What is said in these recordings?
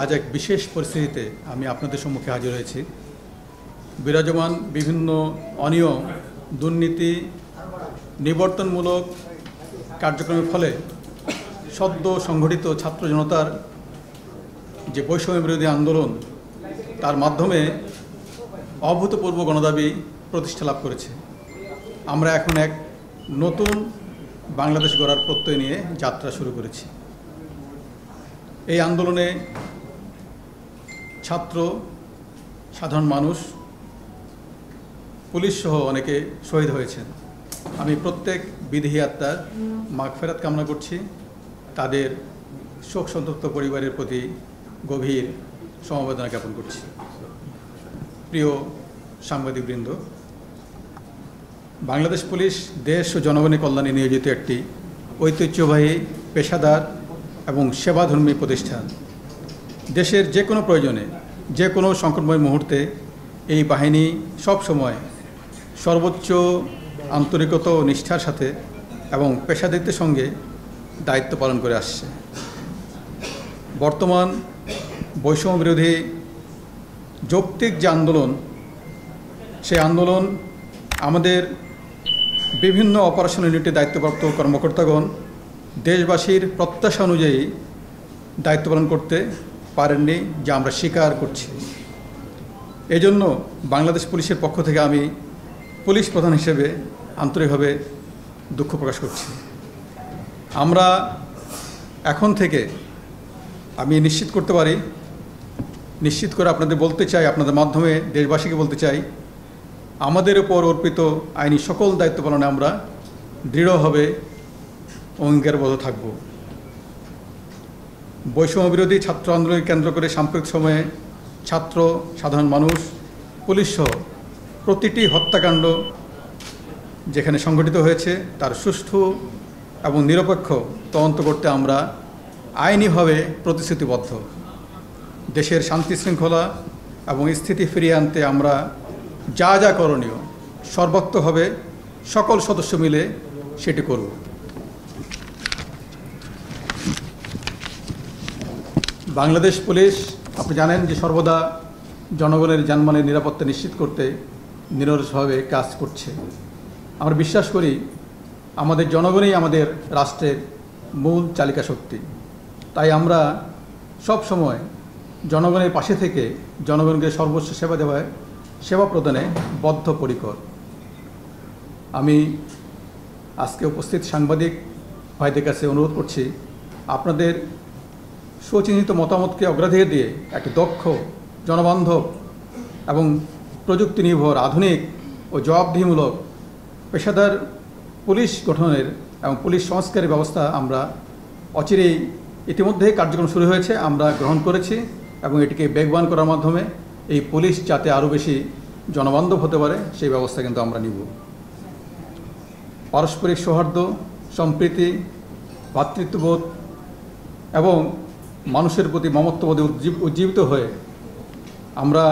আজ এক বিশেষ পরিস্থিতিতে আমি আপনাদের সম্মুখে হাজির হয়েছি। বিরাজমান বিভিন্ন অনিয়ম, দুর্নীতি, নিবর্তনমূলক কার্যক্রমের ফলে সদ্য সংগঠিত ছাত্র জনতার যে বৈষম্য বিরোধী আন্দোলন, তার মাধ্যমে অভূতপূর্ব গণদাবি প্রতিষ্ঠা লাভ করেছে। আমরা এখন এক নতুন বাংলাদেশ গড়ার প্রত্যয় নিয়ে যাত্রা শুরু করেছি। এই আন্দোলনে ছাত্র, সাধারণ মানুষ, পুলিশ সহ অনেকে শহীদ হয়েছেন। আমি প্রত্যেক বিদেহী আত্মার মাগফিরাত কামনা করছি। তাদের শোক সন্তপ্ত পরিবারের প্রতি গভীর সমবেদনা জ্ঞাপন করছি। প্রিয় সাংবাদিকবৃন্দ, বাংলাদেশ পুলিশ দেশ ও জনগণের কল্যাণে নিয়োজিত একটি ঐতিহ্যবাহী, পেশাদার এবং সেবাধর্মী প্রতিষ্ঠান। দেশের যে কোনো প্রয়োজনে, যে কোনো সংকটময় মুহূর্তে এই বাহিনী সবসময় সর্বোচ্চ আন্তরিকতা ও নিষ্ঠার সাথে এবং পেশাদারিত্বের সঙ্গে দায়িত্ব পালন করে আসছে। বর্তমান বৈষম্য বিরোধী যৌক্তিক যে আন্দোলন, সেই আন্দোলন আমাদের বিভিন্ন অপারেশন ইউনিটে দায়িত্বপ্রাপ্ত কর্মকর্তাগণ দেশবাসীর প্রত্যাশা অনুযায়ী দায়িত্ব পালন করতে পারেননি, যা আমরা স্বীকার করছি। এজন্য বাংলাদেশ পুলিশের পক্ষ থেকে আমি পুলিশ প্রধান হিসেবে আন্তরিকভাবে দুঃখ প্রকাশ করছি। আমরা এখন থেকে আমি নিশ্চিত করতে পারি, নিশ্চিত করে আপনাদের বলতে চাই, আপনাদের মাধ্যমে দেশবাসীকে বলতে চাই, আমাদের উপর অর্পিত আইনি সকল দায়িত্ব পালনে আমরা দৃঢ়ভাবে অঙ্গীকারবদ্ধ থাকব। বৈষম্য বিরোধী ছাত্র আন্দোলনকে কেন্দ্র করে সাম্প্রতিক সময়ে ছাত্র, সাধারণ মানুষ, পুলিশ সহ প্রতিটি হত্যাকাণ্ড যেখানে সংঘটিত হয়েছে তার সুষ্ঠু এবং নিরপেক্ষ তদন্ত করতে আমরা আইনিভাবে প্রতিশ্রুতিবদ্ধ। দেশের শান্তি শৃঙ্খলা এবং স্থিতি ফিরিয়ে আনতে আমরা যা যা করণীয় সর্বোত্তভাবে সকল সদস্য মিলে সেটি করব। বাংলাদেশ পুলিশ, আপনি জানেন যে সর্বদা জনগণের জানমালের নিরাপত্তা নিশ্চিত করতে নিরলসভাবে কাজ করছে। আমরা বিশ্বাস করি আমাদের জনগণই আমাদের রাষ্ট্রের মূল চালিকা শক্তি। তাই আমরা সব সময় জনগণের পাশে থেকে জনগণকে সর্বোচ্চ সেবা প্রদানে বদ্ধপরিকর। আমি আজকে উপস্থিত সাংবাদিক ভাইদের কাছে অনুরোধ করছি, আপনাদের সুচিন্তিত মতামতকে অগ্রাধিকার দিয়ে একটি দক্ষ, জনবান্ধব এবং প্রযুক্তি নির্ভর, আধুনিক ও জবাবদিহিমূলক পেশাদার পুলিশ গঠনের এবং পুলিশ সংস্কারের ব্যবস্থা আমরা অচিরেই, ইতিমধ্যেই কার্যক্রম শুরু হয়েছে, আমরা গ্রহণ করেছি এবং এটিকে বেগবান করার মাধ্যমে এই পুলিশ যাতে আরও বেশি জনবান্ধব হতে পারে সেই ব্যবস্থা কিন্তু আমরা নিব। পারস্পরিক সৌহার্দ্য, সম্প্রীতি, ভ্রাতৃত্ববোধ এবং মানুষের প্রতি মমত্ববোধে উজ্জীবিত হয়ে আমরা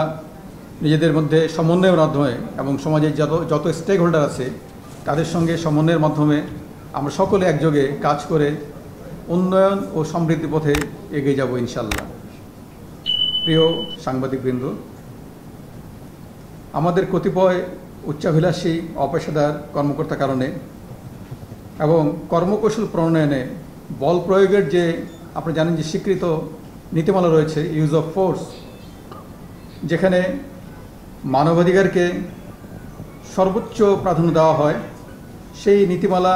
নিজেদের মধ্যে সমন্বয়ের মাধ্যমে এবং সমাজের যত স্টেক হোল্ডার আছে তাদের সঙ্গে সমন্বয়ের মাধ্যমে আমরা সকলে একযোগে কাজ করে উন্নয়ন ও সমৃদ্ধি পথে এগিয়ে যাব ইনশাল্লাহ। প্রিয় সাংবাদিকবৃন্দ, আমাদের কতিপয় উচ্চাভিলাষী, অপেশাদার কর্মকর্তার কারণে এবং কর্মকৌশল প্রণয়নে বল প্রয়োগের যে আপনি জানেন যে স্বীকৃত নীতিমালা রয়েছে, ইউজ অফ ফোর্স, যেখানে মানবাধিকারকে সর্বোচ্চ প্রাধান্য দেওয়া হয়, সেই নীতিমালা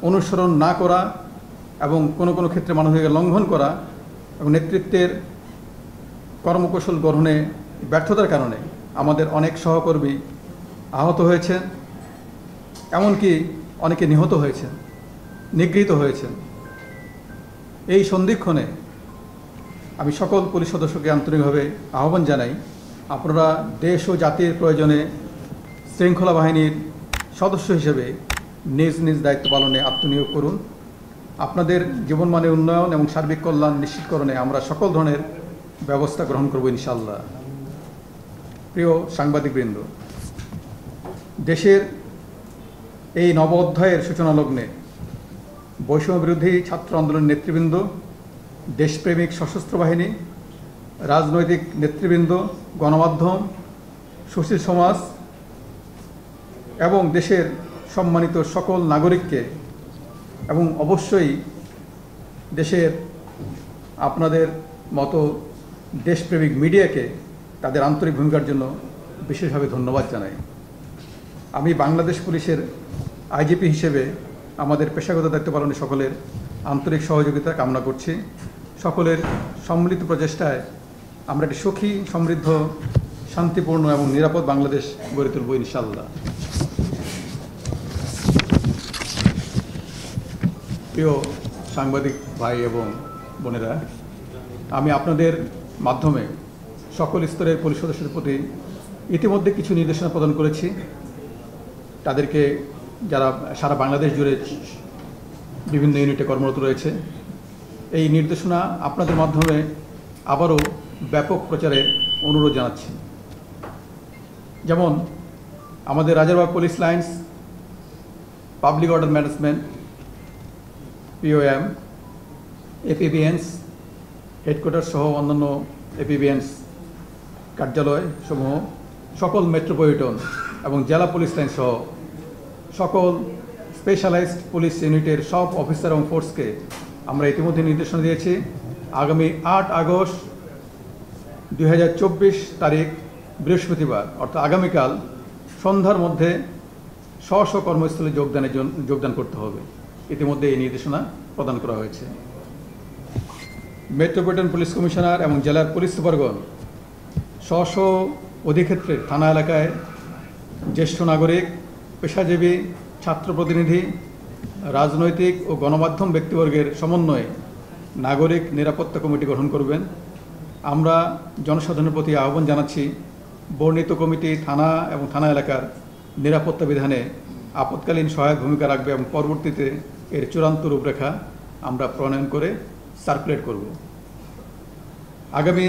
অনুসরণ না করা এবং কোনো কোনো ক্ষেত্রে মানবাধিকার লঙ্ঘন করা এবং নেতৃত্বের কর্মকৌশল গ্রহণে ব্যর্থতার কারণে আমাদের অনেক সহকর্মী আহত হয়েছেন, এমনকি অনেকে নিহত হয়েছেন, নিগৃহীত হয়েছেন। এই সন্ধিক্ষণে আমি সকল পুলিশ সদস্যকে আন্তরিকভাবে আহ্বান জানাই, আপনারা দেশ ও জাতির প্রয়োজনে শৃঙ্খলা বাহিনীর সদস্য হিসেবে নিজ নিজ দায়িত্ব পালনে আত্মনিয়োগ করুন। আপনাদের জীবনমানের উন্নয়ন এবং সার্বিক কল্যাণ নিশ্চিতকরণে আমরা সকল ধরনের ব্যবস্থা গ্রহণ করব ইনশাল্লাহ। প্রিয় সাংবাদিকবৃন্দ, দেশের এই নব অধ্যায়ের সূচনা লগ্নে বৈষম্য বিরোধী ছাত্র আন্দোলনের নেতৃবৃন্দ, দেশপ্রেমিক সশস্ত্র বাহিনী রাজনৈতিক নেতৃবৃন্দ, গণমাধ্যম, সুশীল সমাজ এবং দেশের সম্মানিত সকল নাগরিককে এবং অবশ্যই দেশের আপনাদের মতো দেশপ্রেমিক মিডিয়াকে তাদের আন্তরিক ভূমিকার জন্য বিশেষভাবে ধন্যবাদ জানাই। আমি বাংলাদেশ পুলিশের আইজিপি হিসেবে আমাদের পেশাগত দায়িত্ব পালনে সকলের আন্তরিক সহযোগিতা কামনা করছি। সকলের সম্মিলিত প্রচেষ্টায় আমরা একটি সুখী, সমৃদ্ধ, শান্তিপূর্ণ এবং নিরাপদ বাংলাদেশ গড়ে তুলব ইনশাআল্লাহ। প্রিয় সাংবাদিক ভাই এবং বোনেরা, আমি আপনাদের মাধ্যমে সকল স্তরের পুলিশ সদস্যদের প্রতি ইতিমধ্যে কিছু নির্দেশনা প্রদান করেছি। তাদেরকে যারা সারা বাংলাদেশ জুড়ে বিভিন্ন ইউনিটে কর্মরত রয়েছে, এই নির্দেশনা আপনাদের মাধ্যমে আবারও ব্যাপক প্রচারের অনুরোধ জানাচ্ছি। যেমন আমাদের Rajarbagh police lines, public order management, POM, APBNs, headquarter সহ অন্যান্য APBNs কার্যালয় সমূহ, সকল মেট্রোপলিটন এবং জেলা পুলিশ লাইন সহ সকল স্পেশালাইজড পুলিশ ইউনিটের সব অফিসার এবং ফোর্সকে আমরা ইতিমধ্যে নির্দেশনা দিয়েছি। আগামী 8 আগস্ট 2024 তারিখ বৃহস্পতিবার অর্থাৎ আগামীকাল সন্ধ্যার মধ্যে স্ব কর্মস্থলে যোগদান করতে হবে। ইতিমধ্যে এই নির্দেশনা প্রদান করা হয়েছে। মেট্রোপলিটন পুলিশ কমিশনার এবং জেলার পুলিশ সুপারগণ স্ব অধিক্ষেত্রের থানা এলাকায় জ্যেষ্ঠ নাগরিক, পেশাজীবী, ছাত্র প্রতিনিধি, রাজনৈতিক ও গণমাধ্যম ব্যক্তিবর্গের সমন্বয়ে নাগরিক নিরাপত্তা কমিটি গঠন করবেন। আমরা জনসাধারণের প্রতি আহ্বান জানাচ্ছি, বর্ণিত কমিটি থানা এবং থানা এলাকার নিরাপত্তা বিধানে আপৎকালীন সহায়ক ভূমিকা রাখবে এবং পরবর্তীতে এর চূড়ান্ত রূপরেখা আমরা প্রণয়ন করে সার্কুলেট করব। আগামী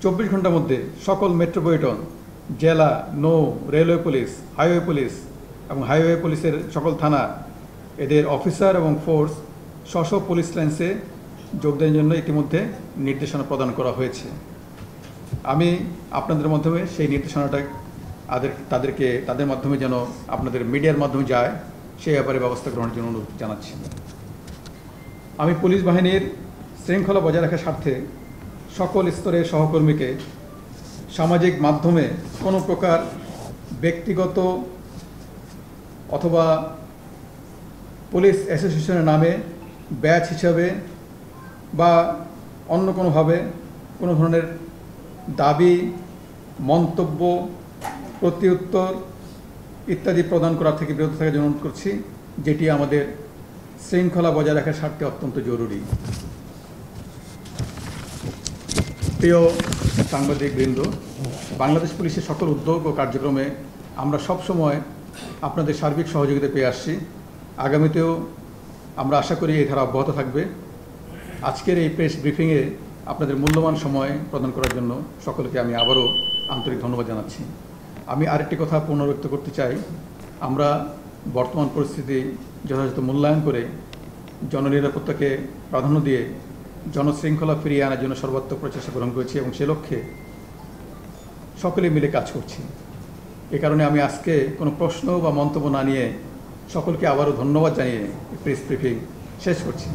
24 ঘন্টার মধ্যে সকল মেট্রোপলিটন, জেলা, নৌ, রেলওয়ে পুলিশ, হাইওয়ে পুলিশ এবং হাইওয়ে পুলিশের সকল থানা এদের অফিসার এবং ফোর্স স্ব পুলিশ লাইন্সে যোগদানের জন্য ইতিমধ্যে নির্দেশনা প্রদান করা হয়েছে। আমি আপনাদের মাধ্যমে সেই নির্দেশনাটা তাদের মাধ্যমে যেন আপনাদের মিডিয়ার মাধ্যমে যায় সেই ব্যাপারে ব্যবস্থা গ্রহণের জন্য অনুরোধ জানাচ্ছি। আমি পুলিশ বাহিনীর শৃঙ্খলা বজায় রাখার স্বার্থে সকল স্তরের সহকর্মীকে সামাজিক মাধ্যমে কোনো প্রকার ব্যক্তিগত অথবা পুলিশ অ্যাসোসিয়েশনের নামে ব্যাচ হিসাবে বা অন্য কোনোভাবে কোনো ধরনের দাবি, মন্তব্য, প্রত্যুত্তর ইত্যাদি প্রদান করা থেকে বিরত থাকার জন্য অনুরোধ করছি, যেটি আমাদের শৃঙ্খলা বজায় রাখার স্বার্থে অত্যন্ত জরুরি। প্রিয় সাংবাদিকবৃন্দ, বাংলাদেশ পুলিশের সকল উদ্যোগ ও কার্যক্রমে আমরা সবসময় আপনাদের সার্বিক সহযোগিতা পেয়ে আসছি। আগামীতেও আমরা আশা করি এই ধারা অব্যাহত থাকবে। আজকের এই প্রেস ব্রিফিংয়ে আপনাদের মূল্যবান সময় প্রদান করার জন্য সকলকে আমি আবারও আন্তরিক ধন্যবাদ জানাচ্ছি। আমি আরেকটি কথা পুনরুক্ত করতে চাই, আমরা বর্তমান পরিস্থিতি যথাযথ মূল্যায়ন করে জননিরাপত্তাকে প্রাধান্য দিয়ে জনশৃঙ্খলা ফিরিয়ে আনার জন্য সর্বাত্মক প্রচেষ্টা গ্রহণ করেছি এবং সে লক্ষ্যে সকলে মিলে কাজ করছি। এ কারণে আমি আজকে কোনো প্রশ্ন বা মন্তব্য না নিয়ে সকলকে আবারও ধন্যবাদ জানিয়ে প্রেস ব্রিফিং শেষ করছি।